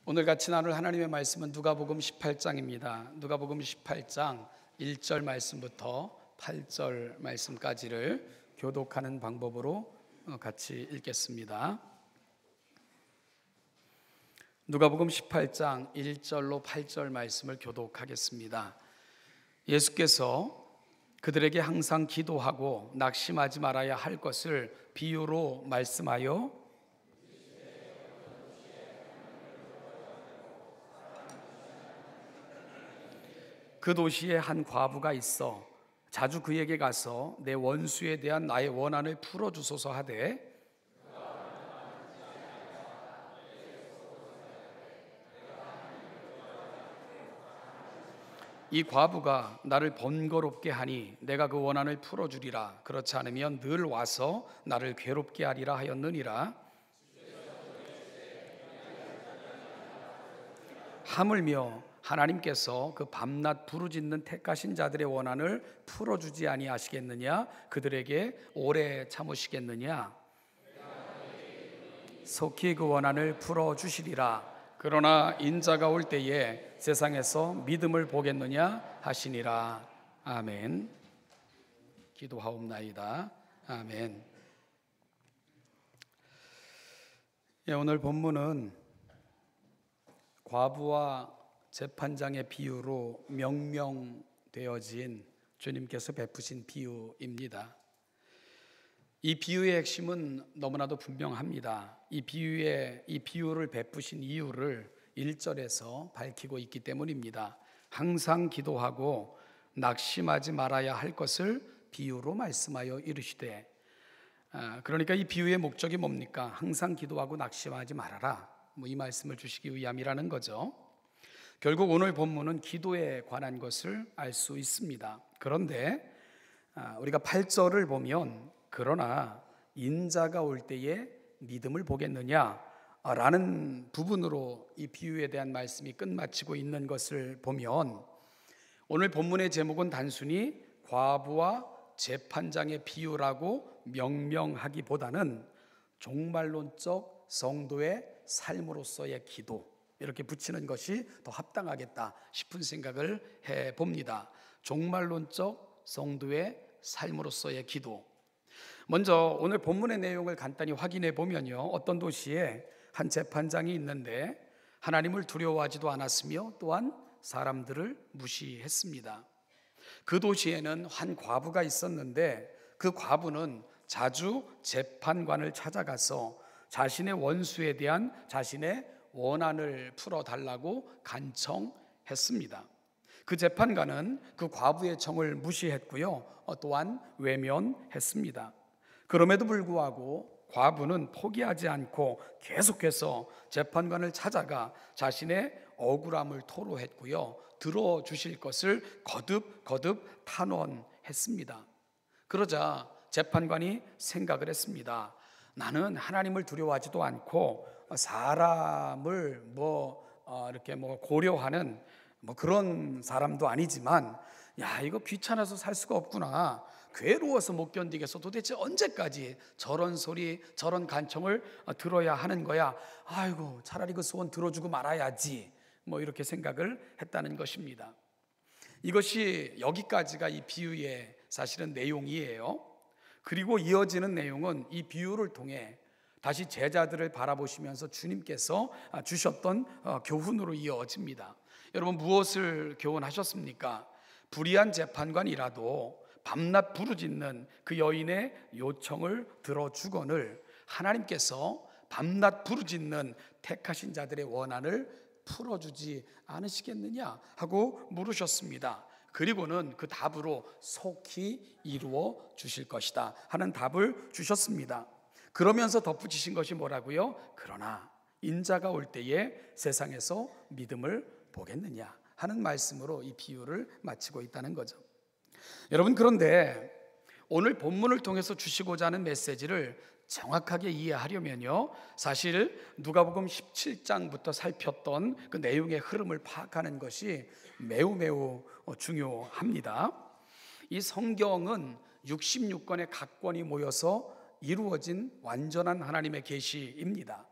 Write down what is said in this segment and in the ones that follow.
오늘 같이 나눌 하나님의 말씀은 누가복음 18장입니다. 누가복음 18장 1절 말씀부터 8절 말씀까지를 교독하는 방법으로 같이 읽겠습니다. 누가복음 18장 1절로 8절 말씀을 교독하겠습니다. 예수께서 그들에게 항상 기도하고 낙심하지 말아야 할 것을 비유로 말씀하여 그 도시에 한 과부가 있어 자주 그에게 가서 내 원수에 대한 나의 원한을 풀어주소서 하되 이 과부가 나를 번거롭게 하니 내가 그 원한을 풀어주리라. 그렇지 않으면 늘 와서 나를 괴롭게 하리라 하였느니라. 하물며 하나님께서 그 밤낮 부르짖는 택하신 자들의 원한을 풀어주지 아니하시겠느냐? 그들에게 오래 참으시겠느냐? 속히 그 원한을 풀어주시리라. 그러나 인자가 올 때에 세상에서 믿음을 보겠느냐 하시니라. 아멘. 기도하옵나이다. 아멘. 오늘 본문은 과부와 재판장의 비유로 명명되어진 주님께서 베푸신 비유입니다. 이 비유의 핵심은 너무나도 분명합니다. 이 비유를 베푸신 이유를 1절에서 밝히고 있기 때문입니다. 항상 기도하고 낙심하지 말아야 할 것을 비유로 말씀하여 이르시되, 그러니까 이 비유의 목적이 뭡니까? 항상 기도하고 낙심하지 말아라, 이 말씀을 주시기 위함이라는 거죠. 결국 오늘 본문은 기도에 관한 것을 알 수 있습니다. 그런데 우리가 8절을 보면 그러나 인자가 올 때에 믿음을 보겠느냐 라는 부분으로 이 비유에 대한 말씀이 끝마치고 있는 것을 보면 오늘 본문의 제목은 단순히 과부와 재판장의 비유라고 명명하기보다는 종말론적 성도의 삶으로서의 기도, 이렇게 붙이는 것이 더 합당하겠다 싶은 생각을 해봅니다. 종말론적 성도의 삶으로서의 기도. 먼저 오늘 본문의 내용을 간단히 확인해 보면요, 어떤 도시에 한 재판장이 있는데 하나님을 두려워하지도 않았으며 또한 사람들을 무시했습니다. 그 도시에는 한 과부가 있었는데 그 과부는 자주 재판관을 찾아가서 자신의 원수에 대한 자신의 원한을 풀어달라고 간청했습니다. 그 재판관은 그 과부의 청을 무시했고요, 또한 외면했습니다. 그럼에도 불구하고 과부는 포기하지 않고 계속해서 재판관을 찾아가 자신의 억울함을 토로했고요, 들어주실 것을 거듭 탄원했습니다. 그러자 재판관이 생각을 했습니다. 나는 하나님을 두려워하지도 않고 사람을 이렇게 고려하는 그런 사람도 아니지만, 이거 귀찮아서 살 수가 없구나, 괴로워서 못 견디겠어, 도대체 언제까지 저런 소리 저런 간청을 들어야 하는 거야, 아이고 차라리 그 소원 들어주고 말아야지, 이렇게 생각을 했다는 것입니다. 이것이 여기까지가 이 비유의 사실은 내용이에요. 그리고 이어지는 내용은 이 비유를 통해 다시 제자들을 바라보시면서 주님께서 주셨던 교훈으로 이어집니다. 여러분, 무엇을 교훈하셨습니까? 불의한 재판관이라도 밤낮 부르짖는 그 여인의 요청을 들어주거늘 하나님께서 밤낮 부르짖는 택하신 자들의 원한을 풀어주지 않으시겠느냐 하고 물으셨습니다. 그리고는 그 답으로 속히 이루어 주실 것이다 하는 답을 주셨습니다. 그러면서 덧붙이신 것이 뭐라고요? 그러나 인자가 올 때에 세상에서 믿음을 보겠느냐 하는 말씀으로 이 비유를 마치고 있다는 거죠. 여러분, 그런데 오늘 본문을 통해서 주시고자 하는 메시지를 정확하게 이해하려면요, 사실 누가복음 17장부터 살폈던 그 내용의 흐름을 파악하는 것이 매우 중요합니다. 이 성경은 66권의 각권이 모여서 이루어진 완전한 하나님의 계시입니다.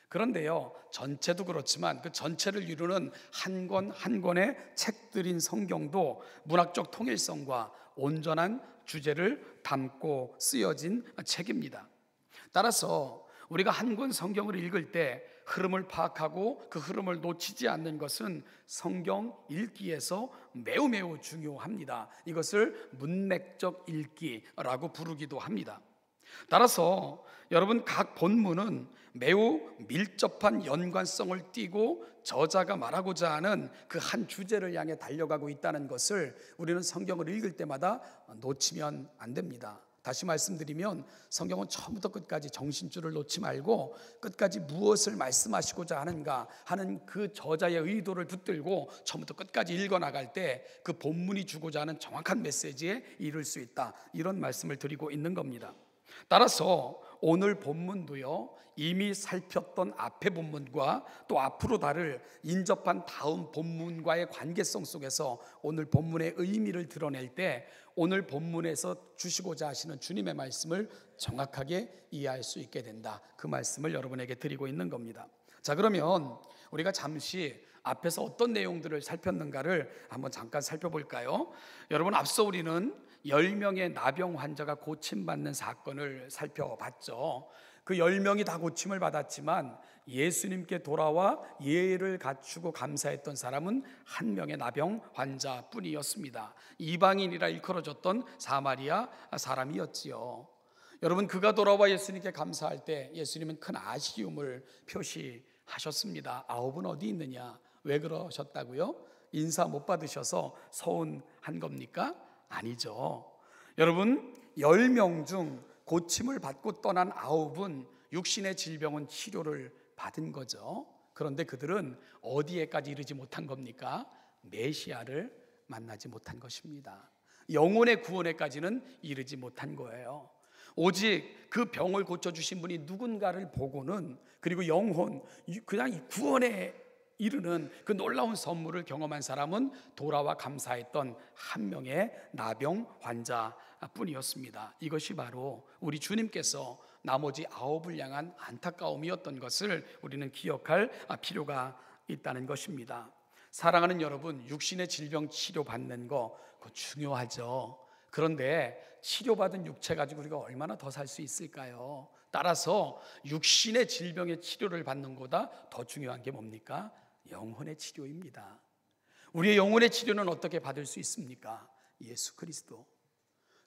그런데요, 전체도 그렇지만 그 전체를 이루는 한 권 한 권의 책들인 성경도 문학적 통일성과 온전한 주제를 담고 쓰여진 책입니다. 따라서 우리가 한 권 성경을 읽을 때 흐름을 파악하고 그 흐름을 놓치지 않는 것은 성경 읽기에서 매우 매우 중요합니다. 이것을 문맥적 읽기라고 부르기도 합니다. 따라서 여러분, 각 본문은 매우 밀접한 연관성을 띠고 저자가 말하고자 하는 그 한 주제를 향해 달려가고 있다는 것을 우리는 성경을 읽을 때마다 놓치면 안 됩니다. 다시 말씀드리면 성경은 처음부터 끝까지 정신줄을 놓지 말고 끝까지 무엇을 말씀하시고자 하는가 하는 그 저자의 의도를 붙들고 처음부터 끝까지 읽어나갈 때 그 본문이 주고자 하는 정확한 메시지에 이를 수 있다, 이런 말씀을 드리고 있는 겁니다. 따라서 오늘 본문도요, 이미 살폈던 앞의 본문과 또 앞으로 다를 인접한 다음 본문과의 관계성 속에서 오늘 본문의 의미를 드러낼 때 오늘 본문에서 주시고자 하시는 주님의 말씀을 정확하게 이해할 수 있게 된다, 그 말씀을 여러분에게 드리고 있는 겁니다. 자, 그러면 우리가 잠시 앞에서 어떤 내용들을 살폈는가를 한번 잠깐 살펴볼까요? 여러분, 앞서 우리는 10명의 나병 환자가 고침받는 사건을 살펴봤죠. 그 10명이 다 고침을 받았지만 예수님께 돌아와 예의를 갖추고 감사했던 사람은 한 명의 나병 환자뿐이었습니다. 이방인이라 일컬어졌던 사마리아 사람이었지요. 여러분, 그가 돌아와 예수님께 감사할 때 예수님은 큰 아쉬움을 표시하셨습니다. 9은 어디 있느냐? 왜 그러셨다고요? 인사 못 받으셔서 서운한 겁니까? 아니죠. 여러분, 10명 중 고침을 받고 떠난 9은 육신의 질병은 치료를 받은 거죠. 그런데 그들은 어디에까지 이르지 못한 겁니까? 메시아를 만나지 못한 것입니다. 영혼의 구원에까지는 이르지 못한 거예요. 오직 그 병을 고쳐주신 분이 누군가를 보고는, 그리고 영혼, 그냥 이 구원에 이르는 그 놀라운 선물을 경험한 사람은 돌아와 감사했던 한 명의 나병 환자뿐이었습니다. 이것이 바로 우리 주님께서 나머지 9을 향한 안타까움이었던 것을 우리는 기억할 필요가 있다는 것입니다. 사랑하는 여러분, 육신의 질병 치료받는 거 그거 중요하죠. 그런데 치료받은 육체 가지고 우리가 얼마나 더 살 수 있을까요? 따라서 육신의 질병의 치료를 받는 것보다 더 중요한 게 뭡니까? 영혼의 치료입니다. 우리의 영혼의 치료는 어떻게 받을 수 있습니까? 예수 그리스도,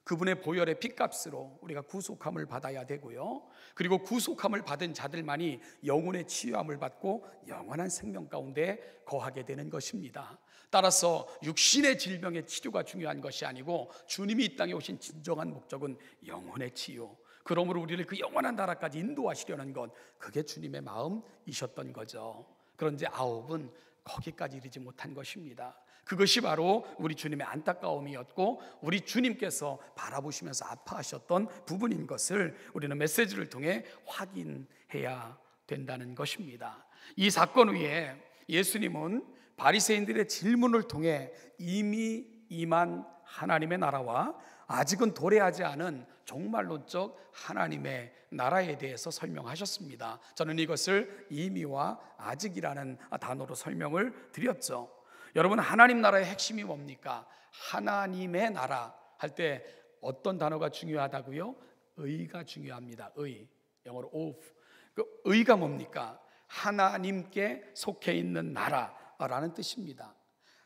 그분의 보혈의 핏값으로 우리가 구속함을 받아야 되고요, 그리고 구속함을 받은 자들만이 영혼의 치유함을 받고 영원한 생명 가운데 거하게 되는 것입니다. 따라서 육신의 질병의 치료가 중요한 것이 아니고 주님이 이 땅에 오신 진정한 목적은 영혼의 치유, 그러므로 우리를 그 영원한 나라까지 인도하시려는 것, 그게 주님의 마음이셨던 거죠. 그런데 9은 거기까지 이르지 못한 것입니다. 그것이 바로 우리 주님의 안타까움이었고 우리 주님께서 바라보시면서 아파하셨던 부분인 것을 우리는 메시지를 통해 확인해야 된다는 것입니다. 이 사건 후에 예수님은 바리새인들의 질문을 통해 이미 임한 하나님의 나라와 아직은 도래하지 않은 종말론적 하나님의 나라에 대해서 설명하셨습니다. 저는 이것을 이미와 아직이라는 단어로 설명을 드렸죠. 여러분, 하나님 나라의 핵심이 뭡니까? 하나님의 나라 할 때 어떤 단어가 중요하다고요? 의가 중요합니다. 의, 영어로 of. 그 의가 뭡니까? 하나님께 속해 있는 나라라는 뜻입니다.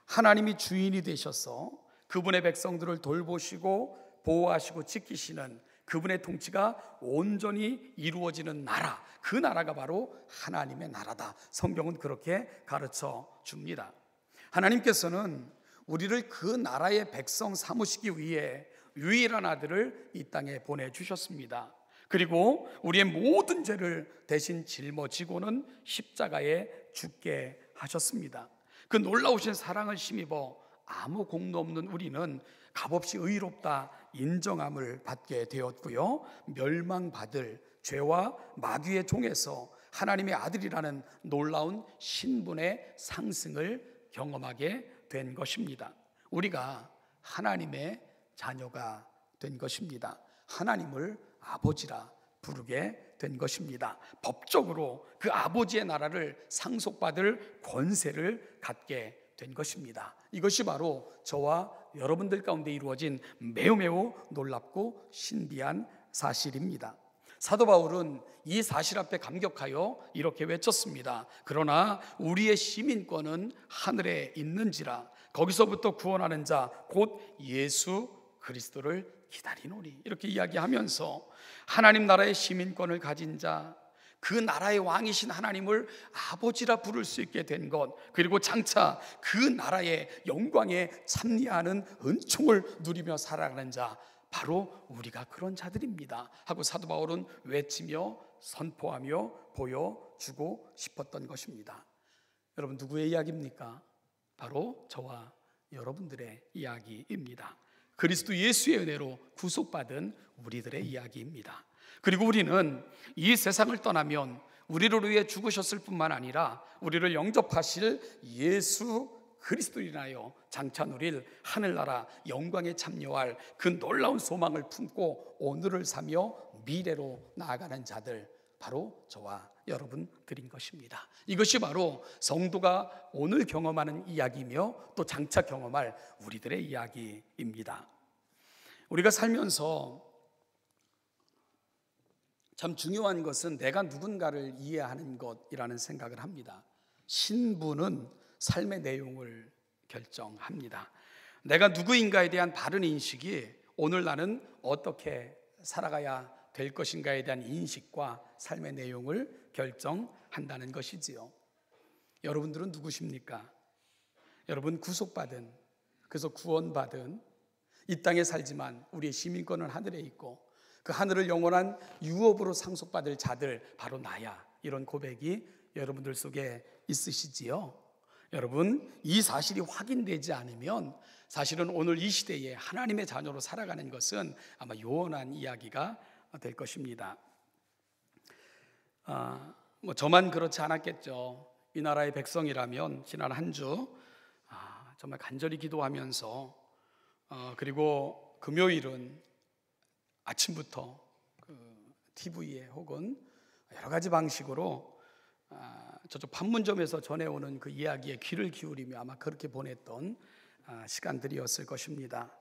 하나님이 주인이 되셔서 그분의 백성들을 돌보시고 보호하시고 지키시는 그분의 통치가 온전히 이루어지는 나라, 그 나라가 바로 하나님의 나라다. 성경은 그렇게 가르쳐 줍니다. 하나님께서는 우리를 그 나라의 백성 삼으시기 위해 유일한 아들을 이 땅에 보내주셨습니다. 그리고 우리의 모든 죄를 대신 짊어지고는 십자가에 죽게 하셨습니다. 그 놀라우신 사랑을 힘입어 아무 공로 없는 우리는 값없이 의롭다 인정함을 받게 되었고요, 멸망받을 죄와 마귀의 종에서 하나님의 아들이라는 놀라운 신분의 상승을 경험하게 된 것입니다. 우리가 하나님의 자녀가 된 것입니다. 하나님을 아버지라 부르게 된 것입니다. 법적으로 그 아버지의 나라를 상속받을 권세를 갖게 된 것입니다. 이것이 바로 저와 여러분들 가운데 이루어진 매우 놀랍고 신비한 사실입니다. 사도 바울은 이 사실 앞에 감격하여 이렇게 외쳤습니다. 그러나 우리의 시민권은 하늘에 있는지라 거기서부터 구원하는 자 곧 예수 그리스도를 기다리노니. 이렇게 이야기하면서 하나님 나라의 시민권을 가진 자, 그 나라의 왕이신 하나님을 아버지라 부를 수 있게 된 것, 그리고 장차 그 나라의 영광에 참여하는 은총을 누리며 살아가는 자, 바로 우리가 그런 자들입니다 하고 사도 바울은 외치며 선포하며 보여주고 싶었던 것입니다. 여러분, 누구의 이야기입니까? 바로 저와 여러분들의 이야기입니다. 그리스도 예수의 은혜로 구속받은 우리들의 이야기입니다. 그리고 우리는 이 세상을 떠나면 우리를 위해 죽으셨을 뿐만 아니라 우리를 영접하실 예수 그리스도를 인하여 장차 누릴 하늘나라 영광에 참여할 그 놀라운 소망을 품고 오늘을 사며 미래로 나아가는 자들, 바로 저와 여러분들인 것입니다. 이것이 바로 성도가 오늘 경험하는 이야기이며 또 장차 경험할 우리들의 이야기입니다. 우리가 살면서 참 중요한 것은 내가 누군가를 이해하는 것이라는 생각을 합니다. 신분은 삶의 내용을 결정합니다. 내가 누구인가에 대한 바른 인식이 오늘 나는 어떻게 살아가야 될 것인가에 대한 인식과 삶의 내용을 결정한다는 것이지요. 여러분들은 누구십니까? 여러분 구속받은, 그래서 구원받은, 이 땅에 살지만 우리의 시민권은 하늘에 있고 그 하늘을 영원한 유업으로 상속받을 자들, 바로 나야. 이런 고백이 여러분들 속에 있으시지요? 여러분, 이 사실이 확인되지 않으면 사실은 오늘 이 시대에 하나님의 자녀로 살아가는 것은 아마 요원한 이야기가 될 것입니다. 저만 그렇지 않았겠죠. 이 나라의 백성이라면 지난 한 주 정말 간절히 기도하면서 그리고 금요일은 아침부터 TV에 혹은 여러 가지 방식으로 저쪽 판문점에서 전해오는 그 이야기에 귀를 기울이며 아마 그렇게 보냈던 시간들이었을 것입니다.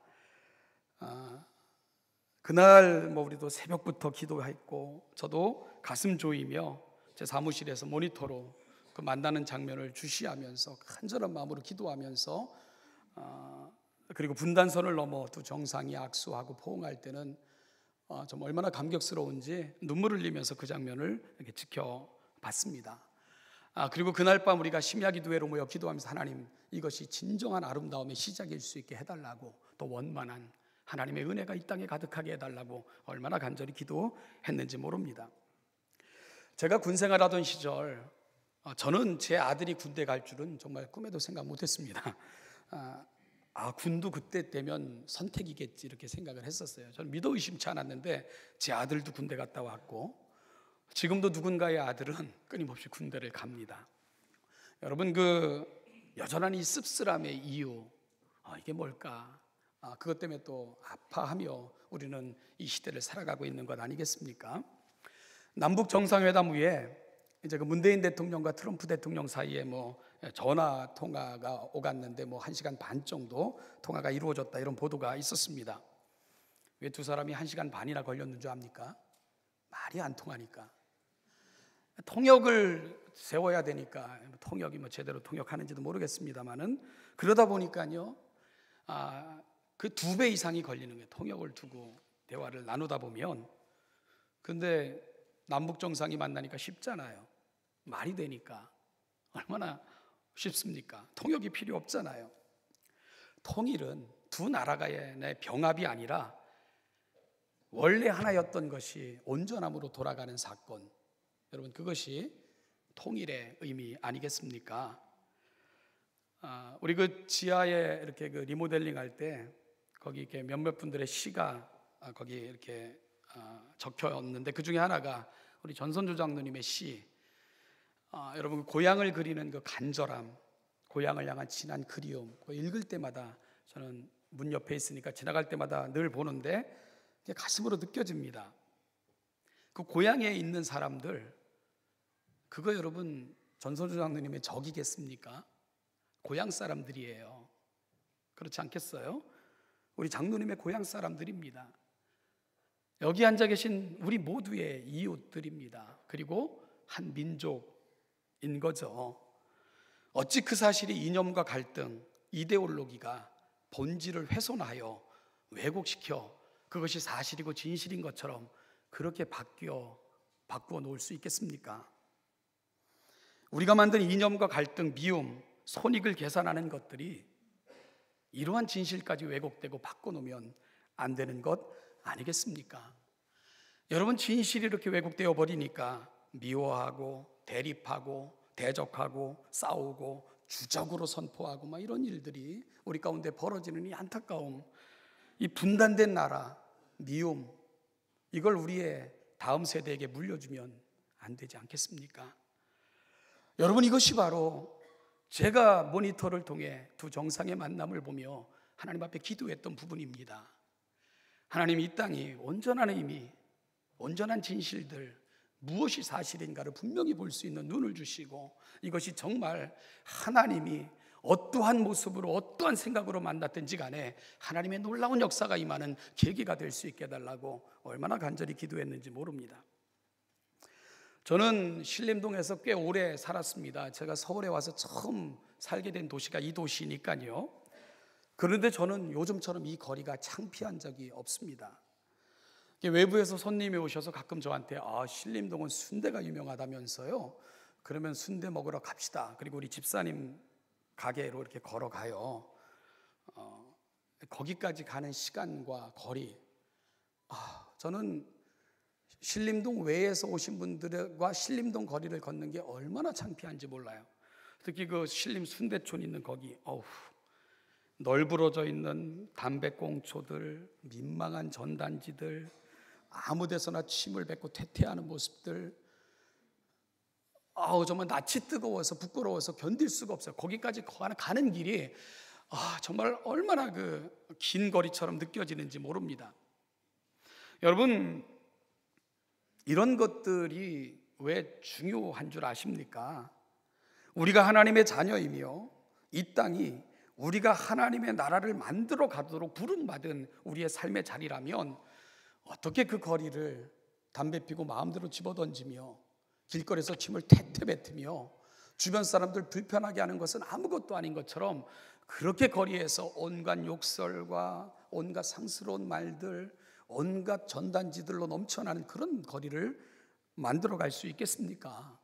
그날 우리도 새벽부터 기도했고 저도 가슴 조이며 제 사무실에서 모니터로 그 만나는 장면을 주시하면서 간절한 마음으로 기도하면서 그리고 분단선을 넘어 두 정상이 악수하고 포옹할 때는 좀 얼마나 감격스러운지 눈물을 흘리면서 그 장면을 이렇게 지켜봤습니다. 그리고 그날 밤 우리가 심야 기도회로 모여 기도하면서 하나님, 이것이 진정한 아름다움의 시작일 수 있게 해달라고, 또 원만한 하나님의 은혜가 이 땅에 가득하게 해달라고 얼마나 간절히 기도했는지 모릅니다. 제가 군생활하던 시절 저는 제 아들이 군대 갈 줄은 정말 꿈에도 생각 못했습니다. 군도 그때 되면 선택이겠지 이렇게 생각을 했었어요. 저는 믿어 의심치 않았는데 제 아들도 군대 갔다 왔고 지금도 누군가의 아들은 끊임없이 군대를 갑니다. 여러분, 그 여전한 이 씁쓸함의 이유, 이게 뭘까? 그것 때문에 또 아파하며 우리는 이 시대를 살아가고 있는 것 아니겠습니까? 남북 정상회담 후에 이제 그 문재인 대통령과 트럼프 대통령 사이에 전화 통화가 오갔는데 1시간 반 정도 통화가 이루어졌다, 이런 보도가 있었습니다. 왜 두 사람이 1시간 반이나 걸렸는 줄 압니까? 말이 안 통하니까. 통역을 세워야 되니까, 통역이 제대로 통역하는지도 모르겠습니다만은 그러다 보니까요, 그 2배 이상이 걸리는 거예요. 통역을 두고 대화를 나누다 보면. 근데 남북 정상이 만나니까 쉽잖아요. 말이 되니까. 얼마나 쉽습니까? 통역이 필요 없잖아요. 통일은 두 나라의 병합이 아니라 원래 하나였던 것이 온전함으로 돌아가는 사건, 여러분, 그것이 통일의 의미 아니겠습니까? 우리 그 지하에 이렇게 그 리모델링 할 때 거기 이렇게 몇몇 분들의 시가 거기 이렇게 적혀있는데 그 중에 하나가 우리 전선조 장로님의 시, 여러분, 고향을 그리는 그 간절함, 고향을 향한 진한 그리움, 읽을 때마다 저는 문 옆에 있으니까 지나갈 때마다 늘 보는데 가슴으로 느껴집니다. 그 고향에 있는 사람들, 그거 여러분 전선주 장로님의 적이겠습니까? 고향 사람들이에요. 그렇지 않겠어요? 우리 장로님의 고향 사람들입니다. 여기 앉아 계신 우리 모두의 이웃들입니다. 그리고 한 민족인 거죠. 어찌 그 사실이 이념과 갈등, 이데올로기가 본질을 훼손하여 왜곡시켜 그것이 사실이고 진실인 것처럼 그렇게 바꾸어 놓을 수 있겠습니까? 우리가 만든 이념과 갈등, 미움, 손익을 계산하는 것들이 이러한 진실까지 왜곡되고 바꿔놓으면 안 되는 것 아니겠습니까? 여러분, 진실이 이렇게 왜곡되어 버리니까 미워하고 대립하고 대적하고 싸우고 주적으로 선포하고 막 이런 일들이 우리 가운데 벌어지는 이 안타까움, 이 분단된 나라, 미움, 이걸 우리의 다음 세대에게 물려주면 안 되지 않겠습니까? 여러분, 이것이 바로 제가 모니터를 통해 두 정상의 만남을 보며 하나님 앞에 기도했던 부분입니다. 하나님, 이 땅이 온전한 의미, 온전한 진실들, 무엇이 사실인가를 분명히 볼 수 있는 눈을 주시고, 이것이 정말 하나님이 어떠한 모습으로 어떠한 생각으로 만났든지 간에 하나님의 놀라운 역사가 임하는 계기가 될 수 있게 해달라고 얼마나 간절히 기도했는지 모릅니다. 저는 신림동에서 꽤 오래 살았습니다. 제가 서울에 와서 처음 살게 된 도시가 이 도시니까요. 그런데 저는 요즘처럼 이 거리가 창피한 적이 없습니다. 외부에서 손님이 오셔서 가끔 저한테 신림동은 순대가 유명하다면서요. 그러면 순대 먹으러 갑시다. 그리고 우리 집사님 가게로 이렇게 걸어가요. 거기까지 가는 시간과 거리, 저는 신림동 외에서 오신 분들과 신림동 거리를 걷는 게 얼마나 창피한지 몰라요. 특히 그 신림 순대촌 있는 거기, 널브러져 있는 담배꽁초들, 민망한 전단지들, 아무 데서나 침을 뱉고 퇴퇴하는 모습들, 정말 낯이 뜨거워서 부끄러워서 견딜 수가 없어요. 거기까지 가는 길이 정말 얼마나 그 긴 거리처럼 느껴지는지 모릅니다. 여러분, 이런 것들이 왜 중요한 줄 아십니까? 우리가 하나님의 자녀이며 이 땅이 우리가 하나님의 나라를 만들어 가도록 부름받은 우리의 삶의 자리라면 어떻게 그 거리를 담배 피고 마음대로 집어던지며 길거리에서 침을 태태 뱉으며 주변 사람들 불편하게 하는 것은 아무것도 아닌 것처럼 그렇게 거리에서 온갖 욕설과 온갖 상스러운 말들, 온갖 전단지들로 넘쳐나는 그런 거리를 만들어 갈 수 있겠습니까?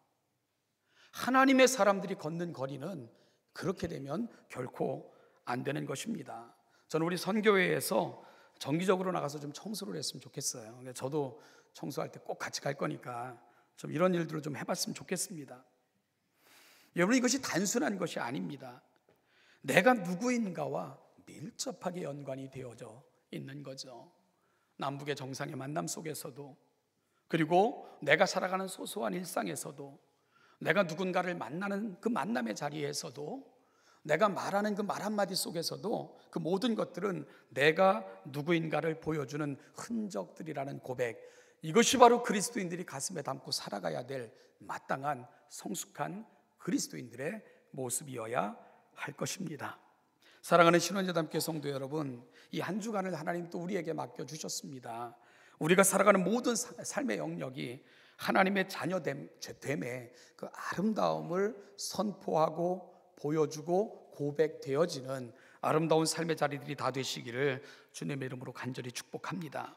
하나님의 사람들이 걷는 거리는 그렇게 되면 결코 안 되는 것입니다. 저는 우리 선교회에서 정기적으로 나가서 좀 청소를 했으면 좋겠어요. 저도 청소할 때 꼭 같이 갈 거니까 좀 이런 일들을 좀 해봤으면 좋겠습니다. 여러분, 이것이 단순한 것이 아닙니다. 내가 누구인가와 밀접하게 연관이 되어져 있는 거죠. 남북의 정상의 만남 속에서도, 그리고 내가 살아가는 소소한 일상에서도, 내가 누군가를 만나는 그 만남의 자리에서도, 내가 말하는 그 말 한마디 속에서도 그 모든 것들은 내가 누구인가를 보여주는 흔적들이라는 고백, 이것이 바로 그리스도인들이 가슴에 담고 살아가야 될 마땅한 성숙한 그리스도인들의 모습이어야 할 것입니다. 사랑하는 신원여담교회 성도 여러분, 이 한 주간을 하나님 또 우리에게 맡겨주셨습니다. 우리가 살아가는 모든 삶의 영역이 하나님의 자녀됨의 그 아름다움을 선포하고 보여주고 고백되어지는 아름다운 삶의 자리들이 다 되시기를 주님의 이름으로 간절히 축복합니다.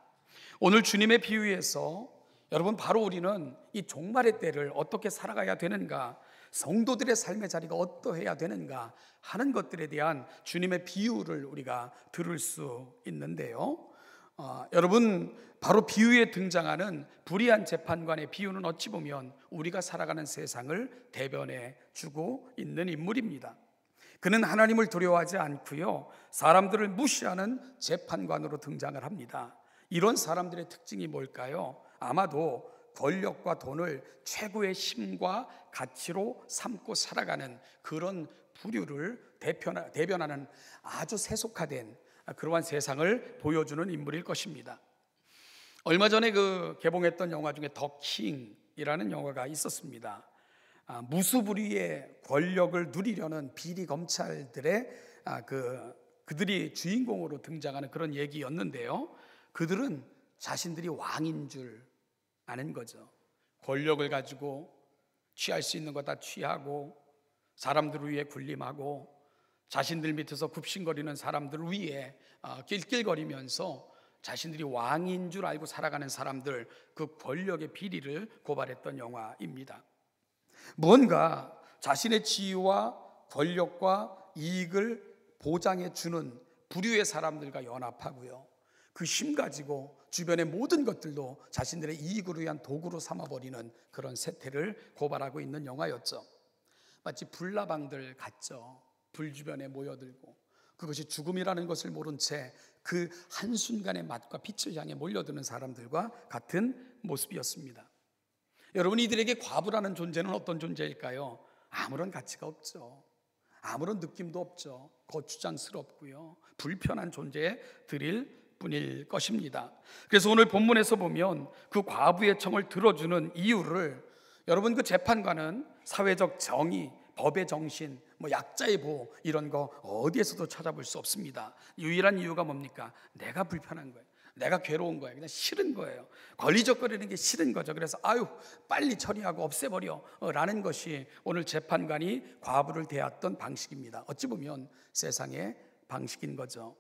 오늘 주님의 비유에서 여러분, 바로 우리는 이 종말의 때를 어떻게 살아가야 되는가, 성도들의 삶의 자리가 어떠해야 되는가 하는 것들에 대한 주님의 비유를 우리가 들을 수 있는데요. 여러분, 바로 비유에 등장하는 불의한 재판관의 비유는 어찌 보면 우리가 살아가는 세상을 대변해 주고 있는 인물입니다. 그는 하나님을 두려워하지 않고요, 사람들을 무시하는 재판관으로 등장을 합니다. 이런 사람들의 특징이 뭘까요? 아마도 권력과 돈을 최고의 힘과 가치로 삼고 살아가는 그런 부류를 대변하는 아주 세속화된 그러한 세상을 보여주는 인물일 것입니다. 얼마 전에 그 개봉했던 영화 중에 더 킹이라는 영화가 있었습니다. 무수부리의 권력을 누리려는 비리 검찰들의 그들이 주인공으로 등장하는 그런 얘기였는데요. 그들은 자신들이 왕인 줄 아는 거죠. 권력을 가지고 취할 수 있는 거 다 취하고, 사람들을 위해 군림하고, 자신들 밑에서 굽신거리는 사람들 위에 낄낄거리면서 자신들이 왕인 줄 알고 살아가는 사람들, 그 권력의 비리를 고발했던 영화입니다. 무언가 자신의 지위와 권력과 이익을 보장해 주는 부류의 사람들과 연합하고요, 그 힘 가지고 주변의 모든 것들도 자신들의 이익을 위한 도구로 삼아버리는 그런 세태를 고발하고 있는 영화였죠. 마치 불나방들 같죠. 불 주변에 모여들고 그것이 죽음이라는 것을 모른 채 그 한순간의 맛과 빛을 향해 몰려드는 사람들과 같은 모습이었습니다. 여러분, 이들에게 과부라는 존재는 어떤 존재일까요? 아무런 가치가 없죠. 아무런 느낌도 없죠. 거추장스럽고요, 불편한 존재들일 뿐일 것입니다. 그래서 오늘 본문에서 보면 그 과부의 청을 들어주는 이유를, 여러분, 그 재판관은 사회적 정의, 법의 정신, 약자의 보호, 이런 거 어디에서도 찾아볼 수 없습니다. 유일한 이유가 뭡니까? 내가 불편한 거예요. 내가 괴로운 거예요. 그냥 싫은 거예요. 걸리적거리는 게 싫은 거죠. 그래서 빨리 처리하고 없애버려 라는 것이 오늘 재판관이 과부를 대했던 방식입니다. 어찌 보면 세상의 방식인 거죠.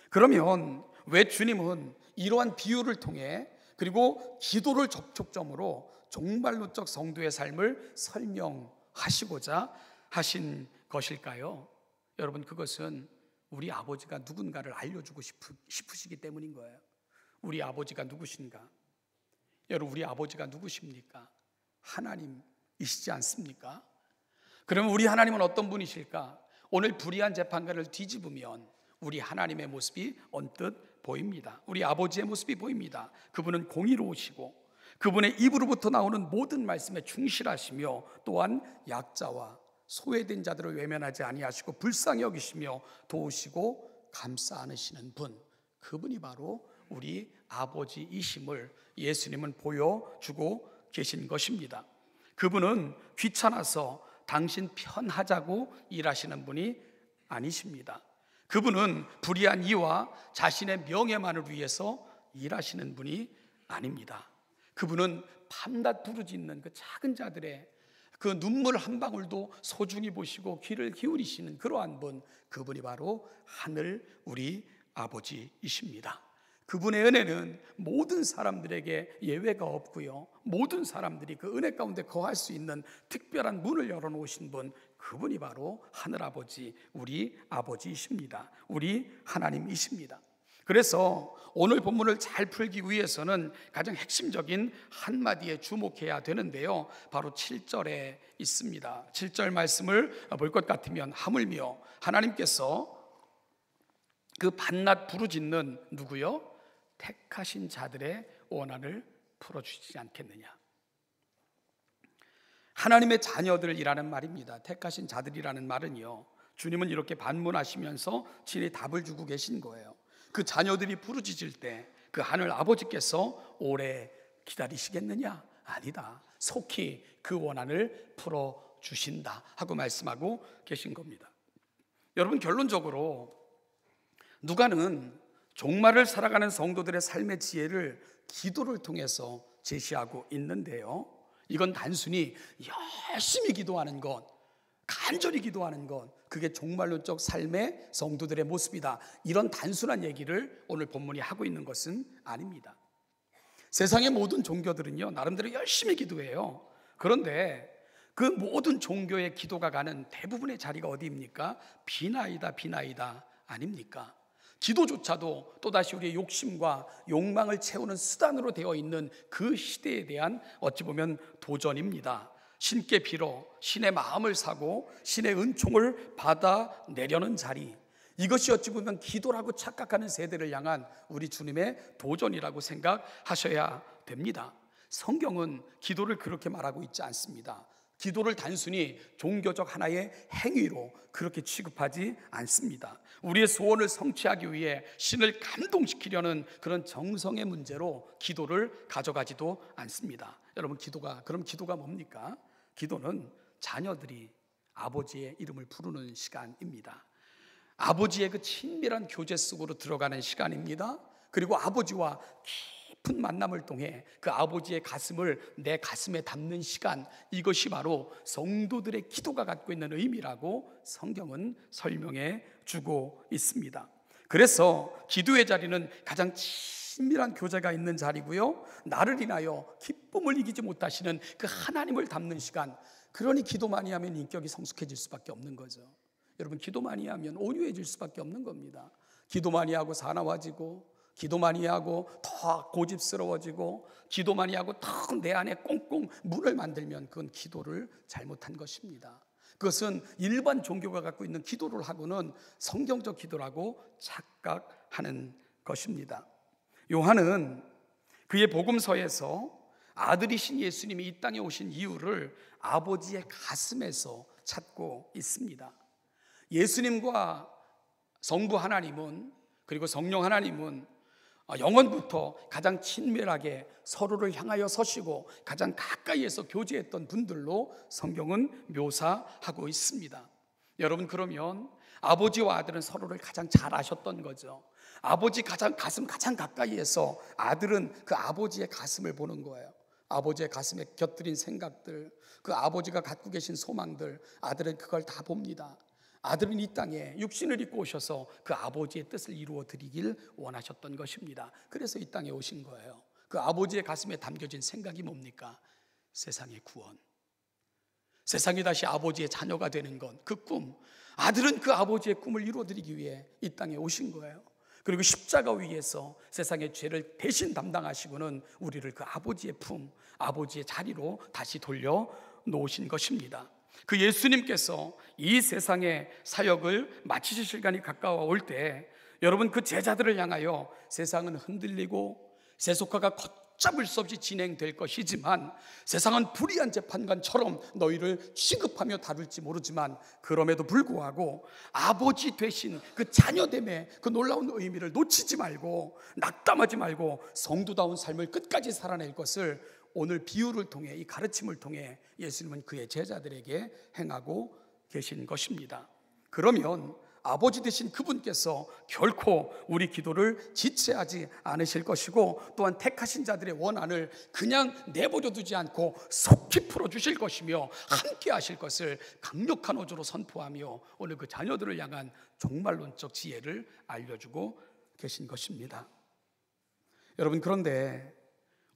그러면 왜 주님은 이러한 비유를 통해, 그리고 기도를 접촉점으로 종말론적 성도의 삶을 설명하시고자 하신 것일까요? 여러분, 그것은 우리 아버지가 누군가를 알려주고 싶으시기 때문인 거예요. 우리 아버지가 누구신가? 여러분, 우리 아버지가 누구십니까? 하나님이시지 않습니까? 그러면 우리 하나님은 어떤 분이실까? 오늘 불의한 재판관을 뒤집으면 우리 하나님의 모습이 언뜻 보입니다. 우리 아버지의 모습이 보입니다. 그분은 공의로우시고, 그분의 입으로부터 나오는 모든 말씀에 충실하시며, 또한 약자와 소외된 자들을 외면하지 아니하시고 불쌍히 여기시며 도우시고 감싸 안으시는 분, 그분이 바로 우리 아버지이심을 예수님은 보여주고 계신 것입니다. 그분은 귀찮아서 당신 편하자고 일하시는 분이 아니십니다. 그분은 불의한 이와 자신의 명예만을 위해서 일하시는 분이 아닙니다. 그분은 밤낮 부르짖는 그 작은 자들의 그 눈물 한 방울도 소중히 보시고 귀를 기울이시는 그러한 분, 그분이 바로 하늘 우리 아버지이십니다. 그분의 은혜는 모든 사람들에게 예외가 없고요, 모든 사람들이 그 은혜 가운데 거할 수 있는 특별한 문을 열어놓으신 분, 그분이 바로 하늘아버지, 우리 아버지이십니다. 우리 하나님이십니다. 그래서 오늘 본문을 잘 풀기 위해서는 가장 핵심적인 한마디에 주목해야 되는데요, 바로 7절에 있습니다. 7절 말씀을 볼 것 같으면, 하물며 하나님께서 그 밤낮 부르짖는 누구요? 택하신 자들의 원한을 풀어주시지 않겠느냐. 하나님의 자녀들이라는 말입니다. 택하신 자들이라는 말은요, 주님은 이렇게 반문하시면서 친히 답을 주고 계신 거예요. 그 자녀들이 부르짖을 때 그 하늘 아버지께서 오래 기다리시겠느냐? 아니다. 속히 그 원한을 풀어주신다 하고 말씀하고 계신 겁니다. 여러분, 결론적으로 누가는 종말을 살아가는 성도들의 삶의 지혜를 기도를 통해서 제시하고 있는데요, 이건 단순히 열심히 기도하는 것, 간절히 기도하는 것, 그게 종말론적 삶의 성도들의 모습이다, 이런 단순한 얘기를 오늘 본문이 하고 있는 것은 아닙니다. 세상의 모든 종교들은요, 나름대로 열심히 기도해요. 그런데 그 모든 종교의 기도가 가는 대부분의 자리가 어디입니까? 비나이다 아닙니까? 기도조차도 또다시 우리의 욕심과 욕망을 채우는 수단으로 되어 있는 그 시대에 대한 어찌 보면 도전입니다. 신께 빌어 신의 마음을 사고 신의 은총을 받아내려는 자리, 이것이 어찌 보면 기도라고 착각하는 세대를 향한 우리 주님의 도전이라고 생각하셔야 됩니다. 성경은 기도를 그렇게 말하고 있지 않습니다. 기도를 단순히 종교적 하나의 행위로 그렇게 취급하지 않습니다. 우리의 소원을 성취하기 위해 신을 감동시키려는 그런 정성의 문제로 기도를 가져가지도 않습니다. 여러분, 그럼 기도가 뭡니까? 기도는 자녀들이 아버지의 이름을 부르는 시간입니다. 아버지의 그 친밀한 교제 속으로 들어가는 시간입니다. 그리고 아버지와 깊은 만남을 통해 그 아버지의 가슴을 내 가슴에 담는 시간, 이것이 바로 성도들의 기도가 갖고 있는 의미라고 성경은 설명해 주고 있습니다. 그래서 기도의 자리는 가장 친밀한 교제가 있는 자리고요, 나를 인하여 기쁨을 이기지 못하시는 그 하나님을 담는 시간. 그러니 기도 많이 하면 인격이 성숙해질 수밖에 없는 거죠. 여러분, 기도 많이 하면 온유해질 수밖에 없는 겁니다. 기도 많이 하고 사나워지고, 기도 많이 하고 더 고집스러워지고, 기도 많이 하고 더 내 안에 꽁꽁 문을 만들면 그건 기도를 잘못한 것입니다. 그것은 일반 종교가 갖고 있는 기도를 하고는 성경적 기도라고 착각하는 것입니다. 요한은 그의 복음서에서 아들이신 예수님이 이 땅에 오신 이유를 아버지의 가슴에서 찾고 있습니다. 예수님과 성부 하나님은, 그리고 성령 하나님은 영원부터 가장 친밀하게 서로를 향하여 서시고 가장 가까이에서 교제했던 분들로 성경은 묘사하고 있습니다. 여러분, 그러면 아버지와 아들은 서로를 가장 잘 아셨던 거죠. 아버지 가슴 가장 가까이에서 아들은 그 아버지의 가슴을 보는 거예요. 아버지의 가슴에 곁들인 생각들, 그 아버지가 갖고 계신 소망들, 아들은 그걸 다 봅니다. 아들은 이 땅에 육신을 입고 오셔서 그 아버지의 뜻을 이루어 드리길 원하셨던 것입니다. 그래서 이 땅에 오신 거예요. 그 아버지의 가슴에 담겨진 생각이 뭡니까? 세상의 구원, 세상이 다시 아버지의 자녀가 되는 것, 그 꿈. 아들은 그 아버지의 꿈을 이루어 드리기 위해 이 땅에 오신 거예요. 그리고 십자가 위에서 세상의 죄를 대신 담당하시고는 우리를 그 아버지의 품, 아버지의 자리로 다시 돌려 놓으신 것입니다. 그 예수님께서 이 세상의 사역을 마치실 시간이 가까워올 때, 여러분, 그 제자들을 향하여 세상은 흔들리고 세속화가 걷잡을 수 없이 진행될 것이지만, 세상은 불의한 재판관처럼 너희를 취급하며 다룰지 모르지만, 그럼에도 불구하고 아버지 되신 그 자녀됨의 그 놀라운 의미를 놓치지 말고, 낙담하지 말고 성도다운 삶을 끝까지 살아낼 것을 오늘 비유를 통해, 이 가르침을 통해 예수님은 그의 제자들에게 행하고 계신 것입니다. 그러면 아버지 되신 그분께서 결코 우리 기도를 지체하지 않으실 것이고, 또한 택하신 자들의 원한을 그냥 내버려 두지 않고 속히 풀어주실 것이며 함께 하실 것을 강력한 어조로 선포하며 오늘 그 자녀들을 향한 종말론적 지혜를 알려주고 계신 것입니다. 여러분, 그런데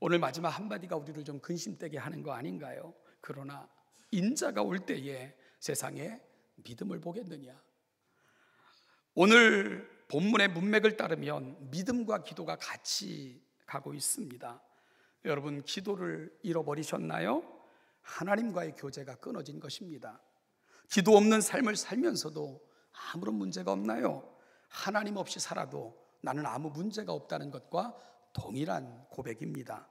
오늘 마지막 한마디가 우리를 좀 근심되게 하는 거 아닌가요? 그러나 인자가 올 때에 세상에 믿음을 보겠느냐? 오늘 본문의 문맥을 따르면 믿음과 기도가 같이 가고 있습니다. 여러분, 기도를 잃어버리셨나요? 하나님과의 교제가 끊어진 것입니다. 기도 없는 삶을 살면서도 아무런 문제가 없나요? 하나님 없이 살아도 나는 아무 문제가 없다는 것과 동일한 고백입니다.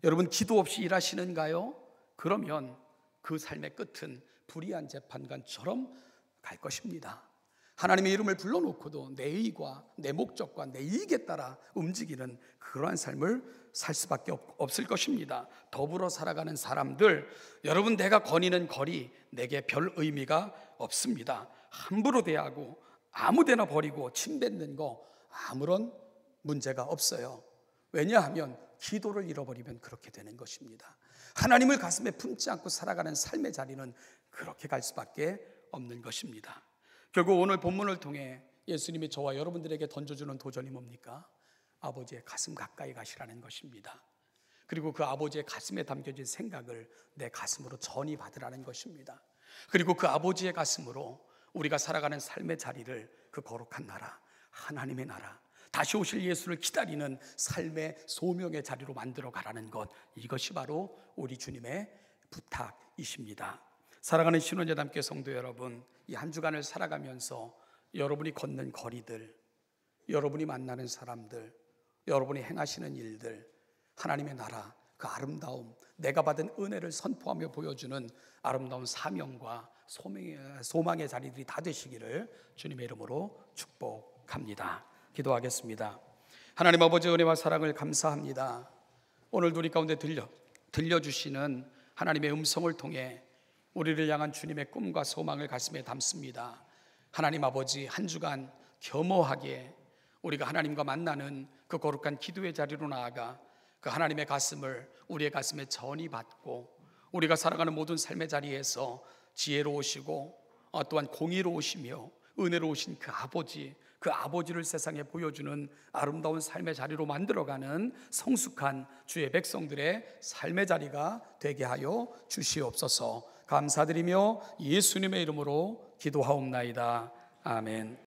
여러분, 기도 없이 일하시는가요? 그러면 그 삶의 끝은 불의한 재판관처럼 갈 것입니다. 하나님의 이름을 불러놓고도 내 의와 내 목적과 내 이익에 따라 움직이는 그러한 삶을 살 수밖에 없을 것입니다. 더불어 살아가는 사람들, 여러분, 내가 거니는 거리 내게 별 의미가 없습니다. 함부로 대하고 아무데나 버리고 침뱉는 거 아무런 문제가 없어요. 왜냐하면 기도를 잃어버리면 그렇게 되는 것입니다. 하나님을 가슴에 품지 않고 살아가는 삶의 자리는 그렇게 갈 수밖에 없는 것입니다. 결국 오늘 본문을 통해 예수님이 저와 여러분들에게 던져주는 도전이 뭡니까? 아버지의 가슴 가까이 가시라는 것입니다. 그리고 그 아버지의 가슴에 담겨진 생각을 내 가슴으로 전이 받으라는 것입니다. 그리고 그 아버지의 가슴으로 우리가 살아가는 삶의 자리를 그 거룩한 나라, 하나님의 나라, 다시 오실 예수를 기다리는 삶의 소명의 자리로 만들어 가라는 것, 이것이 바로 우리 주님의 부탁이십니다. 사랑하는 신혼여담교회 성도 여러분, 이 한 주간을 살아가면서 여러분이 걷는 거리들, 여러분이 만나는 사람들, 여러분이 행하시는 일들, 하나님의 나라, 그 아름다움, 내가 받은 은혜를 선포하며 보여주는 아름다운 사명과 소망의 자리들이 다 되시기를 주님의 이름으로 축복합니다. 기도하겠습니다. 하나님 아버지, 은혜와 사랑을 감사합니다. 오늘도 우리 가운데 들려주시는 하나님의 음성을 통해 우리를 향한 주님의 꿈과 소망을 가슴에 담습니다. 하나님 아버지, 한 주간 겸허하게 우리가 하나님과 만나는 그 거룩한 기도의 자리로 나아가 그 하나님의 가슴을 우리의 가슴에 전이 받고 우리가 살아가는 모든 삶의 자리에서 지혜로우시고 또한 공의로우시며 은혜로우신 그 아버지를 세상에 보여주는 아름다운 삶의 자리로 만들어가는 성숙한 주의 백성들의 삶의 자리가 되게 하여 주시옵소서. 감사드리며 예수님의 이름으로 기도하옵나이다. 아멘.